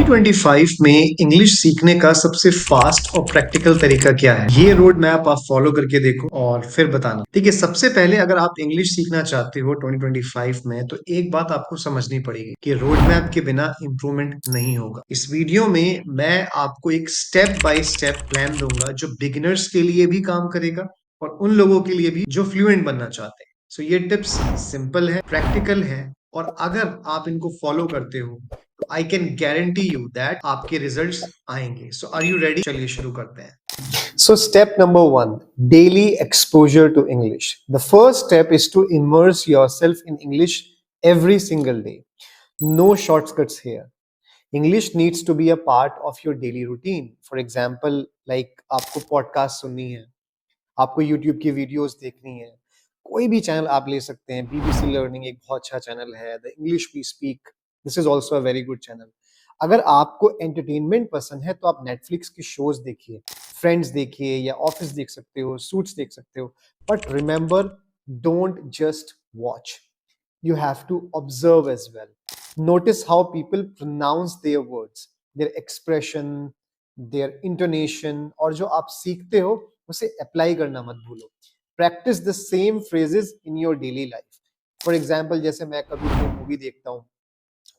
2025 में इंग्लिश सीखने का सबसे फास्ट और प्रैक्टिकल तरीका क्या है? ये रोड मैप आप फॉलो करके देखो और फिर बताना। ठीक है, सबसे पहले अगर आप इंग्लिश सीखना चाहते हो 2025 में, तो एक बात आपको समझनी पड़ेगी कि रोड मैप के बिना इंप्रूवमेंट नहीं होगा। इस वीडियो में मैं आपको एक स्टेप बाय स्टेप प्लान दूंगा जो बिगिनर्स के लिए भी काम करेगा और उन लोगों के लिए भी जो फ्लुएंट बनना चाहते हैं। सो ये टिप्स सिंपल है, प्रैक्टिकल है, और अगर आप इनको फॉलो करते हो तो I can guarantee you that आपके रिजल्ट्स आएंगे। सो आर यू रेडी? चलिए शुरू करते हैं। So, step number one, daily exposure to English. The first step is to immerse yourself in English every single day. No shortcuts here. English needs to be a part of your daily routine. For example, like आपको podcast सुननी है, आपको YouTube की videos देखनी है, कोई भी channel आप ले सकते हैं। BBC लर्निंग एक बहुत अच्छा चैनल है, the English we speak, this is also a very good channel. अगर आपको एंटरटेनमेंट पसंद है तो आप नेटफ्लिक्स की शोज देखिए, फ्रेंड्स देखिए, या ऑफिस देख सकते हो, सूट्स देख सकते हो। But remember, don't just watch, you have to observe as well. Notice how people pronounce their words, their expression, their intonation, और जो आप सीखते हो उसे अप्लाई करना मत भूलो। Practice the same phrases in your daily life. For example, जैसे मैं कभी कोई मूवी देखता हूँ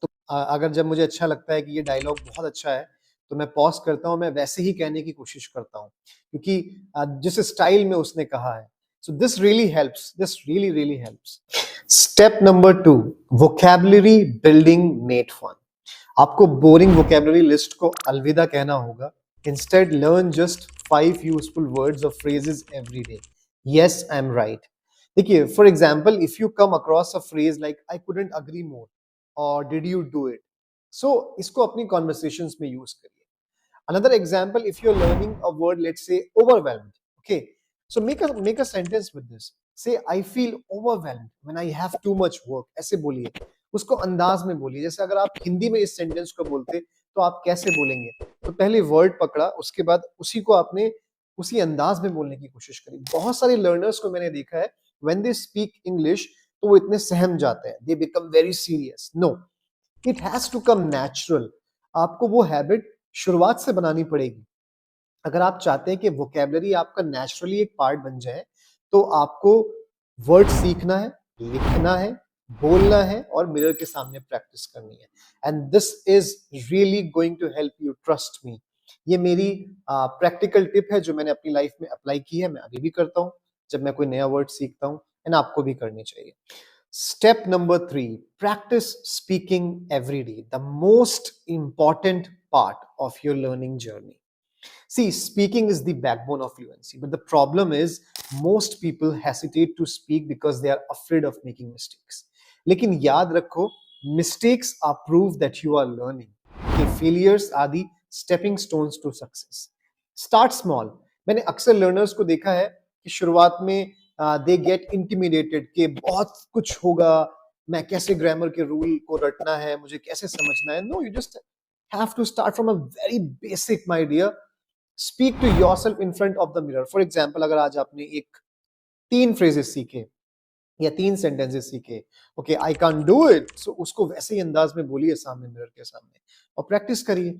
तो अगर जब मुझे अच्छा लगता है कि ये डायलॉग बहुत अच्छा है तो मैं पॉज करता हूँ, मैं वैसे ही कहने की कोशिश करता हूँ, क्योंकि जिस स्टाइल में उसने कहा है। So this really helps. This really helps. Step number 2, vocabulary building made fun. आपको बोरिंग vocabulary list को अलविदा कहना होगा. Instead, learn just 5 useful words or phrases every day. Yes, I'm right. देखिए, for example, if you come across a phrase like I couldn't agree more or did you do it, so इसको अपनी conversations में use करिए. Another example, if you're learning a word, let's say overwhelmed, okay, so make a sentence with this. Say I feel overwhelmed when I have too much work. ऐसे बोलिए, उसको अंदाज में बोलिए। जैसे अगर आप हिंदी में इस सेंटेंस को बोलते तो आप कैसे बोलेंगे? तो पहले वर्ड पकड़ा, उसके बाद उसी को आपने उसी अंदाज में बोलने की कोशिश करी। बहुत सारे लर्नर्स को मैंने देखा है, when they speak English तो वो इतने सहम जाते हैं, they become very serious. No, it has to come natural. आपको वो हैबिट शुरुआत से बनानी पड़ेगी। अगर आप चाहते हैं कि वोकैबुलरी आपका नेचुरली एक पार्ट बन जाए, तो आपको वर्ड सीखना है, लिखना है, बोलना है और मिरर के सामने प्रैक्टिस करनी है। And this is really going to help you, trust me. ये मेरी प्रैक्टिकल टिप है जो मैंने अपनी लाइफ में अप्लाई की है, मैं अभी भी करता हूँ जब मैं कोई नया वर्ड सीखता हूँ, एंड आपको भी करनी चाहिए। Step number 3, practice speaking every day, the most important part of your learning journey. See, speaking is the backbone of fluency, but the problem is most people hesitate to speak because they are afraid of making mistakes. लेकिन याद रखो, mistakes are proof that you are learning. Okay, failures are the stepping stones to success. Start small. मैंने अक्सर learners को देखा है कि शुरुआत में they get intimidated कि बहुत कुछ होगा, मैं कैसे ग्रामर के रूल को रटना है, मुझे कैसे समझना है। No, you just have to start from a very basic, my dear. Speak to yourself in front of the mirror. For example, अगर आज आपने एक 3 phrases सीखे या 3 sentences सीखे, okay, I can't do it, so उसको वैसे ही अंदाज में बोलिए सामने मिरर के सामने और प्रैक्टिस करिए।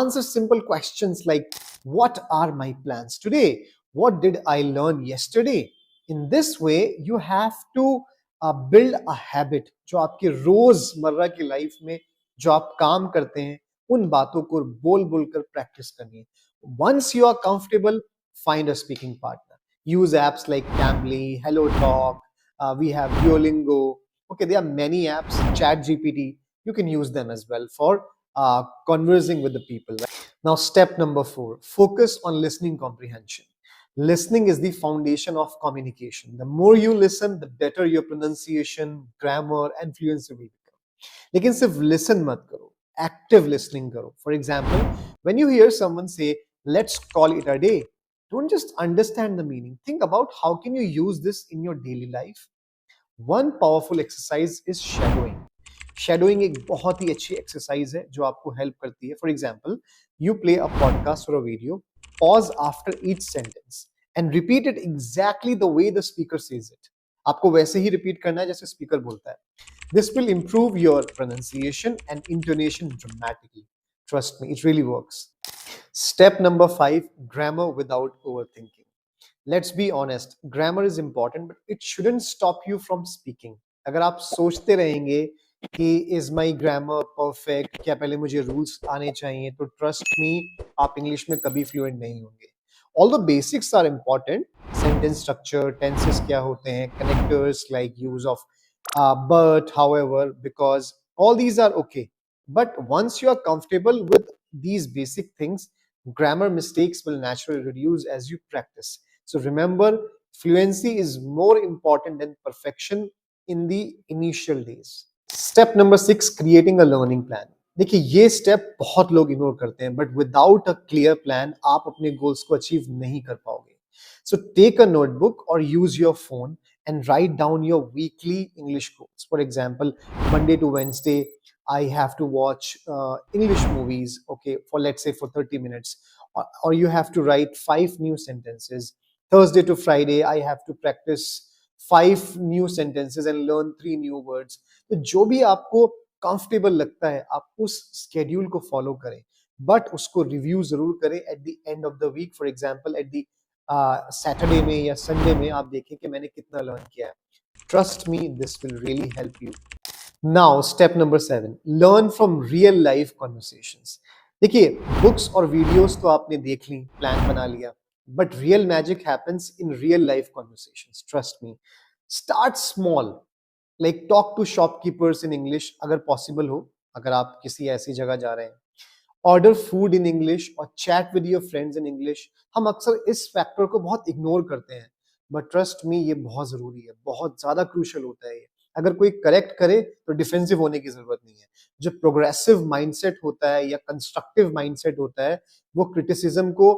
Answer simple questions like what are my plans today? What did I learn yesterday? In this way, you have to build a habit जो आपके रोजमर्रा की लाइफ में जो आप काम करते हैं उन बातों को बोल बोल कर प्रैक्टिस करनी है। Once you are comfortable, find a speaking partner. Use apps like Cambly, HelloTalk. We have Duolingo. Okay, there are many apps. ChatGPT. You can use them as well for conversing with the people. Right? Now, step number 4: focus on listening comprehension. Listening is the foundation of communication. The more you listen, the better your pronunciation, grammar, and fluency will become. लेकिन सिर्फ listen मत करो, active listening करो. For example, when you hear someone say, let's call it a day, don't just understand the meaning. Think about how can you use this in your daily life. One powerful exercise is shadowing. Shadowing एक बहुत ही अच्छी exercise है जो आपको help करती है. For example, you play a podcast or a video, pause after each sentence and repeat it exactly the way the speaker says it. आपको वैसे ही repeat करना है जैसे speaker बोलता है. This will improve your pronunciation and intonation dramatically. Trust me, it really works. Step number 5, grammar without overthinking. Let's be honest, grammar is important, but it shouldn't stop you from speaking. अगर आप सोचते रहेंगे कि is my grammar perfect, क्या पहले मुझे rules आने चाहिए, तो trust me, आप इंग्लिश में कभी fluent नहीं होंगे. Although basics are important, sentence structure, tenses क्या होते हैं, connectors like use of but, however, because all these are okay. But once you are comfortable with these basic things, grammar mistakes will naturally reduce as you practice. So remember, fluency is more important than perfection in the initial days. Step number 6, creating a learning plan. देखिए ये step बहुत लोग ignore करते हैं, but without a clear plan आप अपने goals को achieve नहीं कर पाओगे. So take a notebook or use your phone and write down your weekly English goals. For example, Monday to Wednesday, I have to watch English movies, okay, for let's say for 30 minutes. Or you have to write 5 new sentences. Thursday to Friday, I have to practice 5 new sentences and learn 3 new words. तो जो भी आपको comfortable लगता है, आप उस schedule को follow करें, बट उसको रिव्यू जरूर करें at the end of the week. For example, at the Saturday में या संडे में आप देखें कि मैंने कितना लर्न किया है. Trust me, this will really help you. Now step number 7, learn from real life conversations. देखिए, बुक्स और वीडियोस तो आपने देख ली, प्लान बना लिया, but real magic happens in real life conversations. Trust me. Start small, like talk to shopkeepers in English अगर possible हो, अगर आप किसी ऐसी जगह जा रहे हैं. ऑर्डर फूड इन इंग्लिश और chat with your friends in English. हम अक्सर इस फैक्टर को बहुत इग्नोर करते हैं, बट ट्रस्ट मी, ये बहुत जरूरी है, बहुत ज्यादा क्रूशल होता है ये. अगर कोई करेक्ट करे तो डिफेंसिव होने की जरूरत नहीं है. जो प्रोग्रेसिव माइंडसेट होता है या कंस्ट्रक्टिव माइंडसेट होता है, वो क्रिटिसिज्म को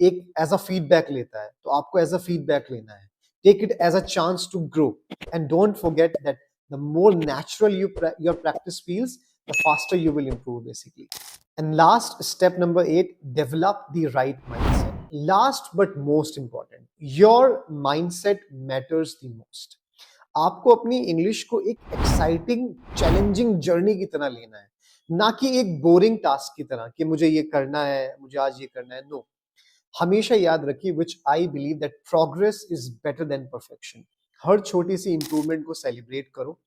एक एज अ फीडबैक लेता है. तो आपको एज अ फीडबैक लेना है. Take it as a chance to grow, and don't forget that the more natural your practice feels, the faster you will improve basically. And last, step number 8, develop the right mindset. Last but most important, your mindset matters the most. आपको अपनी English को एक exciting challenging journey की तरह लेना है, ना कि एक बोरिंग टास्क की तरह कि मुझे ये करना है, मुझे आज ये करना है. नो, हमेशा याद रखिए, which I believe that progress is better than perfection. हर छोटी सी इंप्रूवमेंट को सेलिब्रेट करो.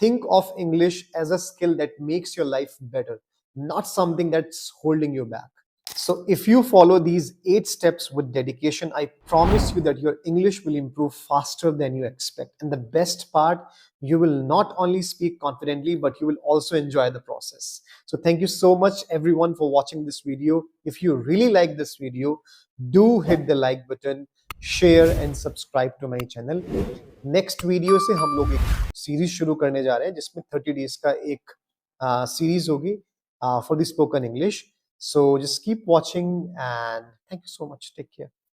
Think of English as a skill that makes your life better, not something that's holding you back. So if you follow these 8 steps with dedication, I promise you that your English will improve faster than you expect. And the best part, you will not only speak confidently, but you will also enjoy the process. So thank you so much everyone for watching this video. If you really like this video, do hit the like button, share and subscribe to my channel. Next video से हम लोग एक series शुरू करने जा रहे हैं, जिसमें 30 days का एक सीरीज होगी for the spoken English. So just keep watching and thank you so much. Take care.